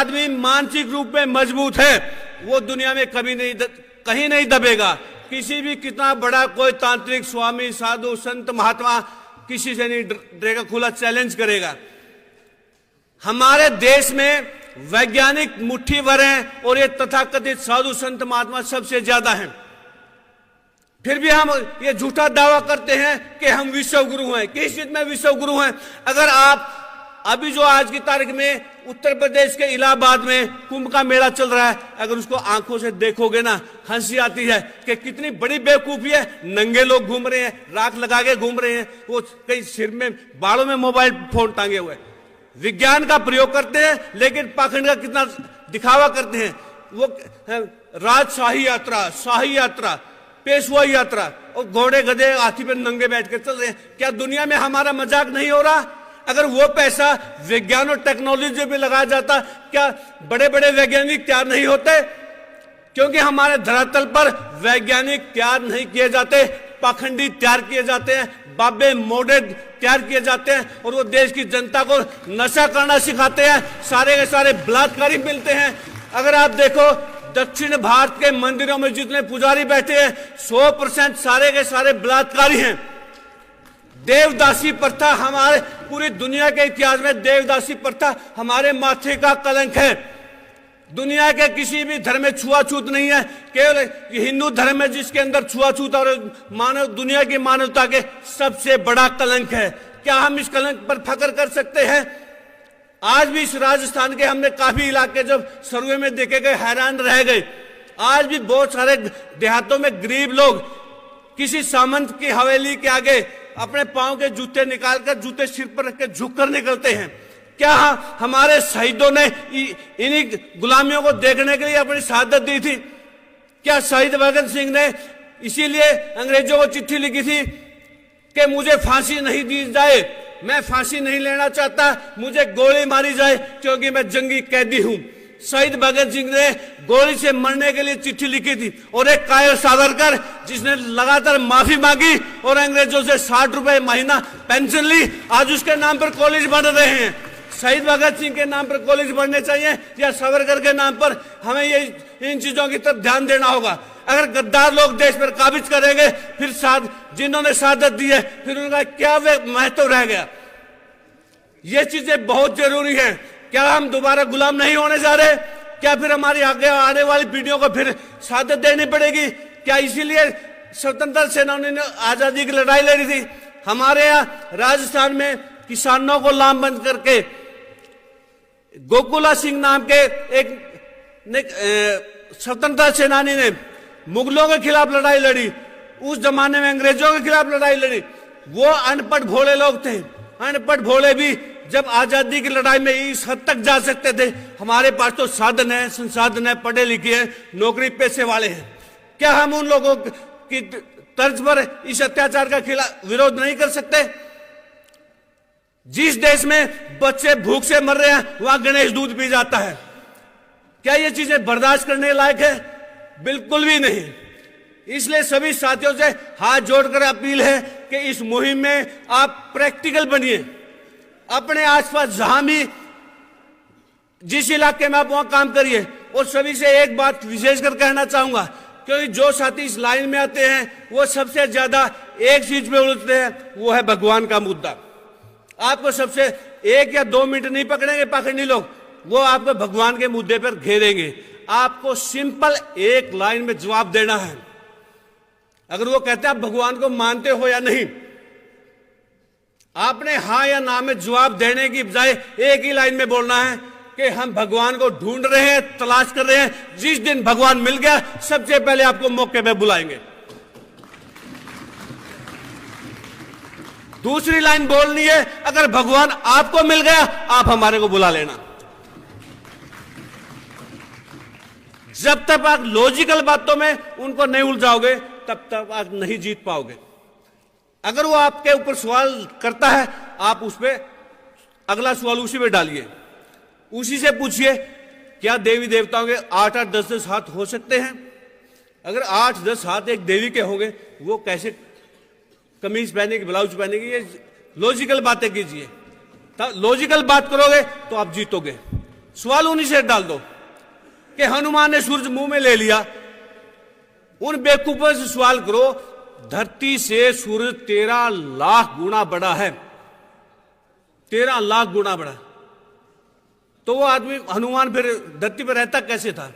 आदमी मानसिक रूप में मजबूत है वो दुनिया में कभी नहीं कहीं नहीं दबेगा। किसी भी कितना बड़ा कोई तांत्रिक, स्वामी, साधु, संत, महात्मा किसी से नहीं डरेगा, खुला चैलेंज करेगा। हमारे देश में वैज्ञानिक मुट्ठी भर हैं और ये तथाकथित साधु, संत, महात्मा सबसे ज्यादा हैं। फिर भी हम ये झूठा दावा करते हैं कि हम विश्व गुरु हैं। किस चीज में विश्व गुरु हैं? अगर आप अभी जो आज की तारीख में उत्तर प्रदेश के इलाहाबाद में कुंभ का मेला चल रहा है, अगर उसको आंखों से देखोगे ना, हंसी आती है कि कितनी बड़ी बेवकूफी है। नंगे लोग घूम रहे हैं, राख लगा के घूम रहे हैं, वो कई सिर में बालों में मोबाइल फोन टांगे हुए। विज्ञान का प्रयोग करते हैं लेकिन पाखंड का कितना दिखावा करते हैं। वो राजशाही यात्रा, शाही यात्रा, पेशवा यात्रा और घोड़े, गधे, हाथी पे नंगे बैठ के चल रहे हैं। क्या दुनिया में हमारा मजाक नहीं हो रहा? अगर वो पैसा विज्ञान और टेक्नोलॉजी में लगाया जाता, क्या बड़े बड़े वैज्ञानिक तैयार नहीं होते? क्योंकि हमारे धरातल पर वैज्ञानिक तैयार नहीं किए जाते, पाखंडी तैयार किए जाते हैं, बाबे मोड़े तैयार किए जाते हैं और वो देश की जनता को नशा करना सिखाते हैं। सारे के सारे बलात्कारी मिलते हैं। अगर आप देखो दक्षिण भारत के मंदिरों में जितने पुजारी बैठे हैं 100% सारे के सारे बलात्कारी हैं। देवदासी प्रथा हमारे पूरी दुनिया के इतिहास में देवदासी प्रथा हमारे माथे का कलंक है। दुनिया के किसी भी धर्म में छुआछूत नहीं है, केवल हिंदू धर्म है जिसके अंदर छुआछूत और मानव दुनिया की मानवता के सबसे बड़ा कलंक है। क्या हम इस कलंक पर फख्र कर सकते हैं? आज भी इस राजस्थान के हमने काफी इलाके जब सर्वे में देखे गए, हैरान रह गए। आज भी बहुत सारे देहातों में गरीब लोग किसी सामंत की हवेली के आगे अपने पांव के जूते निकालकर जूते सिर पर रख के झुक कर निकलते हैं। क्या हमारे शहीदों ने इन्हीं गुलामियों को देखने के लिए अपनी शहादत दी थी? क्या शहीद भगत सिंह ने इसीलिए अंग्रेजों को चिट्ठी लिखी थी कि मुझे फांसी नहीं दी जाए, मैं फांसी नहीं लेना चाहता, मुझे गोली मारी जाए क्योंकि मैं जंगी कैदी हूं? शहीद भगत सिंह ने गोली से मरने के लिए चिट्ठी लिखी थी और एक कायर सावरकर जिसने लगातार माफी मांगी और अंग्रेजों से 60 रुपए महीना पेंशन ली, आज उसके नाम पर कॉलेज बन रहे हैं। शहीद भगत सिंह के नाम पर कॉलेज बनने चाहिए या सावरकर के नाम पर? हमें ये इन चीजों की तरफ ध्यान देना होगा। अगर गद्दार लोग देश पर काबिज करेंगे, फिर जिन्होंने शहादत दी है फिर उनका क्या महत्व रह गया? ये चीजें बहुत जरूरी है। क्या हम दोबारा गुलाम नहीं होने जा रहे? क्या फिर हमारी आगे आने वाली पीढ़ियों को फिर शहादत देनी पड़ेगी? क्या इसीलिए स्वतंत्रता सेनानियों ने आजादी की लड़ाई लड़ी थी? हमारे यहाँ राजस्थान में किसानों को लामबंद करके गोकुला सिंह नाम के एक स्वतंत्रता सेनानी ने मुगलों के खिलाफ लड़ाई लड़ी, उस जमाने में अंग्रेजों के खिलाफ लड़ाई लड़ी। वो अनपढ़ भोले लोग थे। अनपढ़ भोले भी जब आजादी की लड़ाई में इस हद तक जा सकते थे, हमारे पास तो साधन है, संसाधन है, पढ़े लिखे हैं, नौकरी पेशे वाले हैं। क्या हम उन लोगों की तर्ज पर इस अत्याचार का खिलाफ विरोध नहीं कर सकते? जिस देश में बच्चे भूख से मर रहे हैं वहां गणेश दूध पी जाता है। क्या ये चीजें बर्दाश्त करने लायक है? बिल्कुल भी नहीं। इसलिए सभी साथियों से हाथ जोड़कर अपील है कि इस मुहिम में आप प्रैक्टिकल बनिए। अपने आसपास जहां भी जिस इलाके में आप वहां काम करिए। और सभी से एक बात विशेषकर कहना चाहूंगा, क्योंकि जो साथी इस लाइन में आते हैं वो सबसे ज्यादा एक चीज पे उलझते हैं, वो है भगवान का मुद्दा। आपको सबसे 1 या 2 मिनट नहीं पकड़ेंगे पाखंडी लोग, वो आपको भगवान के मुद्दे पर घेरेंगे। आपको सिंपल एक लाइन में जवाब देना है। अगर वो कहते हैं आप भगवान को मानते हो या नहीं, आपने हाँ या ना में जवाब देने की बजाय एक ही लाइन में बोलना है कि हम भगवान को ढूंढ रहे हैं, तलाश कर रहे हैं। जिस दिन भगवान मिल गया सबसे पहले आपको मौके पे बुलाएंगे। दूसरी लाइन बोलनी है, अगर भगवान आपको मिल गया आप हमारे को बुला लेना। जब तक आप लॉजिकल बातों में उनको नहीं उलझाओगे तब तक आप नहीं जीत पाओगे। अगर वो आपके ऊपर सवाल करता है, आप उस पर अगला सवाल उसी पे डालिए, उसी से पूछिए क्या देवी देवताओं के 8-8, 10-10 हाथ हो सकते हैं? अगर 8-10 हाथ एक देवी के होंगे, वो कैसे कमीज पहनेगी, ब्लाउज पहनेगी? ये लॉजिकल बातें कीजिए। लॉजिकल बात करोगे तो आप जीतोगे। सवाल उन्हीं से डाल दो कि हनुमान ने सूरज मुंह में ले लिया। उन बेवकूफों से सवाल करो, धरती से सूरज 13 लाख गुना बड़ा है, 13 लाख गुना बड़ा। तो वो आदमी हनुमान फिर धरती पर रहता कैसे था?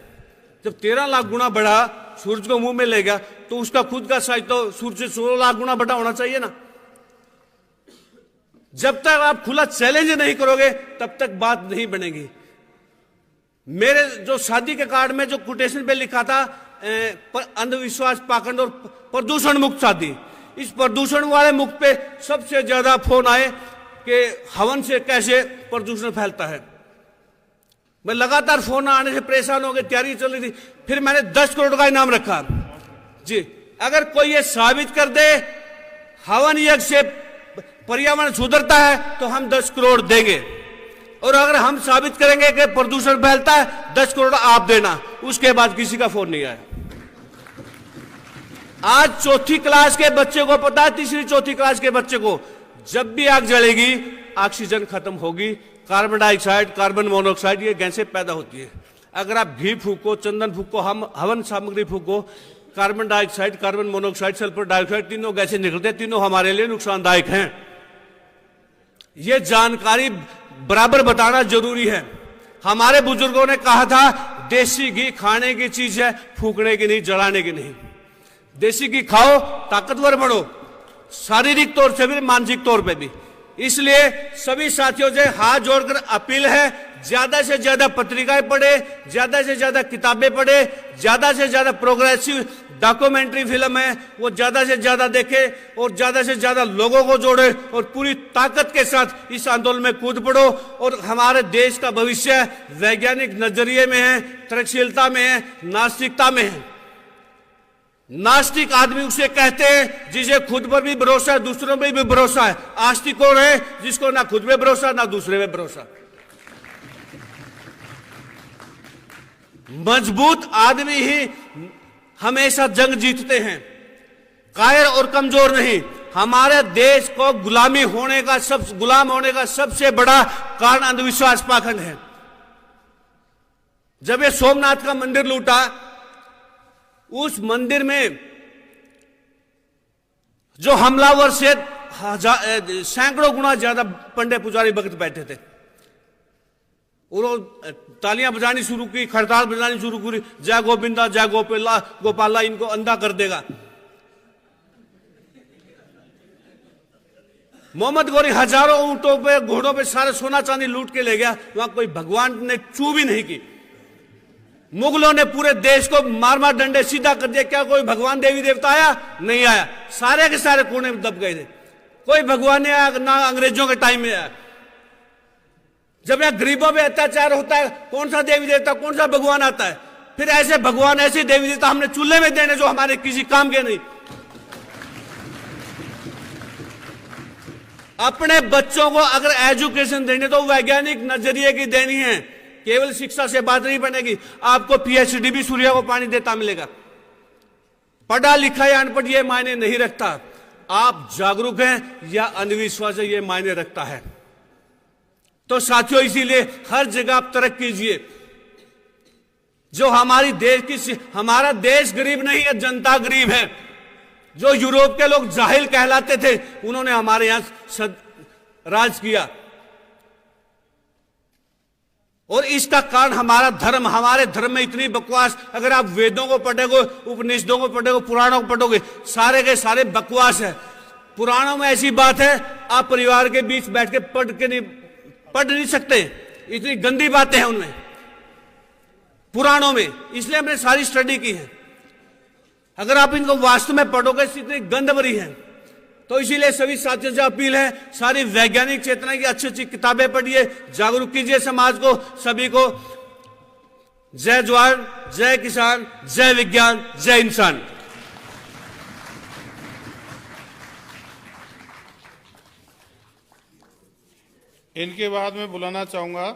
जब 13 लाख गुना बड़ा सूरज को मुंह में ले गया, तो उसका खुद का साइज तो सूरज से 16 लाख गुना बड़ा होना चाहिए ना। जब तक आप खुला चैलेंज नहीं करोगे तब तक बात नहीं बनेगी। मेरे जो शादी के कार्ड में जो कोटेशन पे लिखा था, अंधविश्वास, पाखंड और प्रदूषण मुक्त शादी, इस प्रदूषण वाले मुक्त पे सबसे ज्यादा फोन आए कि हवन से कैसे प्रदूषण फैलता है। मैं लगातार फोन आने से परेशान हो गया, तैयारी चल रही थी। फिर मैंने 10 करोड़ का इनाम रखा जी। अगर कोई ये साबित कर दे हवन यज्ञ से पर्यावरण सुधरता है तो हम 10 करोड़ देंगे, और अगर हम साबित करेंगे कि प्रदूषण फैलता है 10 करोड़ आप देना। उसके बाद किसी का फोन नहीं आया। आज चौथी क्लास के बच्चे को पता है, तीसरी चौथी क्लास के बच्चे को, जब भी आग जलेगी ऑक्सीजन खत्म होगी, कार्बन डाइऑक्साइड, कार्बन मोनोऑक्साइड, ये गैसें पैदा होती है। अगर आप घी फूको, चंदन फूको, हम हवन सामग्री फूको, carbon dioxide, carbon monoxide, sulphur dioxide, तीनों गैसें निकलते हैं, तीनों हमारे लिए नुकसानदायक हैं। ये जानकारी बराबर बताना जरूरी है। हमारे बुजुर्गों ने कहा था देसी घी खाने की चीज है, फूकने की नहीं, जलाने की नहीं। देसी घी खाओ, ताकतवर बढ़ो, शारीरिक तौर से भी, मानसिक तौर पे भी। इसलिए सभी साथियों से हाथ जोड़कर अपील है, ज्यादा से ज्यादा पत्रिकाएं पढ़े, ज्यादा से ज्यादा किताबें पढ़े, ज्यादा से ज्यादा प्रोग्रेसिव डॉक्यूमेंट्री फिल्म है वो ज्यादा से ज्यादा देखे, और ज्यादा से ज्यादा लोगों को जोड़े, और पूरी ताकत के साथ इस आंदोलन में कूद पड़ो। और हमारे देश का भविष्य वैज्ञानिक नजरिए में है, तरक्शीलता में है, नास्तिकता में है। नास्तिक आदमी उसे कहते हैं जिसे खुद पर भी भरोसा है, दूसरों पर भी भरोसा है। आस्तिक कौन है? जिसको ना खुद पे भरोसा ना दूसरे पे भरोसा। मजबूत आदमी ही हमेशा जंग जीतते हैं, कायर और कमजोर नहीं। हमारे देश को गुलाम होने का सबसे बड़ा कारण अंधविश्वास, पाखंड है। जब ये सोमनाथ का मंदिर लूटा, उस मंदिर में जो हमलावर से सैकड़ों गुना ज्यादा पंडे पुजारी भक्त बैठे थे। उन्होंने तालियां बजानी शुरू की, खड़ताल बजानी शुरू की, जय गोविंदा, जय गोपाला, इनको अंधा कर देगा। मोहम्मद गौरी हजारों ऊंटों पे, घोड़ों पे सारे सोना चांदी लूट के ले गया। वहां कोई भगवान ने चू भी नहीं की। मुगलों ने पूरे देश को मार मार डंडे सीधा कर दिया। क्या कोई भगवान देवी देवता आया? नहीं आया। सारे के सारे कोने में दब गए थे। कोई भगवान नहीं आया, ना अंग्रेजों के टाइम में आया। जब यहां गरीबों पे अत्याचार होता है, कौन सा देवी देवता, कौन सा भगवान आता है? फिर ऐसे भगवान, ऐसे देवी देवता हमने चूल्हे में देने जो हमारे किसी काम के नहीं। अपने बच्चों को अगर एजुकेशन देनी तो वैज्ञानिक नजरिए की देनी है। केवल शिक्षा से बात नहीं बनेगी। आपको पीएचडी भी सूर्य को पानी देता मिलेगा। पढ़ा लिखा या अनपढ़ ये मायने नहीं रखता। आप जागरूक हैं या अंधविश्वास है ये मायने रखता है। तो साथियों, इसीलिए हर जगह आप तरक्की कीजिए। जो हमारा देश गरीब नहीं है, जनता गरीब है। जो यूरोप के लोग जाहिल कहलाते थे, उन्होंने हमारे यहां राज किया। और इसका कारण हमारा धर्म। हमारे धर्म में इतनी बकवास, अगर आप वेदों को पढ़ोगे, उपनिषदों को पढ़ोगे, पुराणों को पढ़ोगे, सारे के सारे बकवास है। पुराणों में ऐसी बात है आप परिवार के बीच बैठ के पढ़ नहीं सकते, इतनी गंदी बातें हैं उनमें, पुराणों में। इसलिए हमने सारी स्टडी की है। अगर आप इनको वास्तव में पढ़ोगे, इतनी गंद भरी है। तो इसीलिए सभी साथियों से अपील है, सारी वैज्ञानिक चेतना की अच्छी अच्छी किताबें पढ़िए, जागरूक कीजिए समाज को, सभी को। जय जवान, जय किसान, जय विज्ञान, जय इंसान। इनके बाद मैं बुलाना चाहूंगा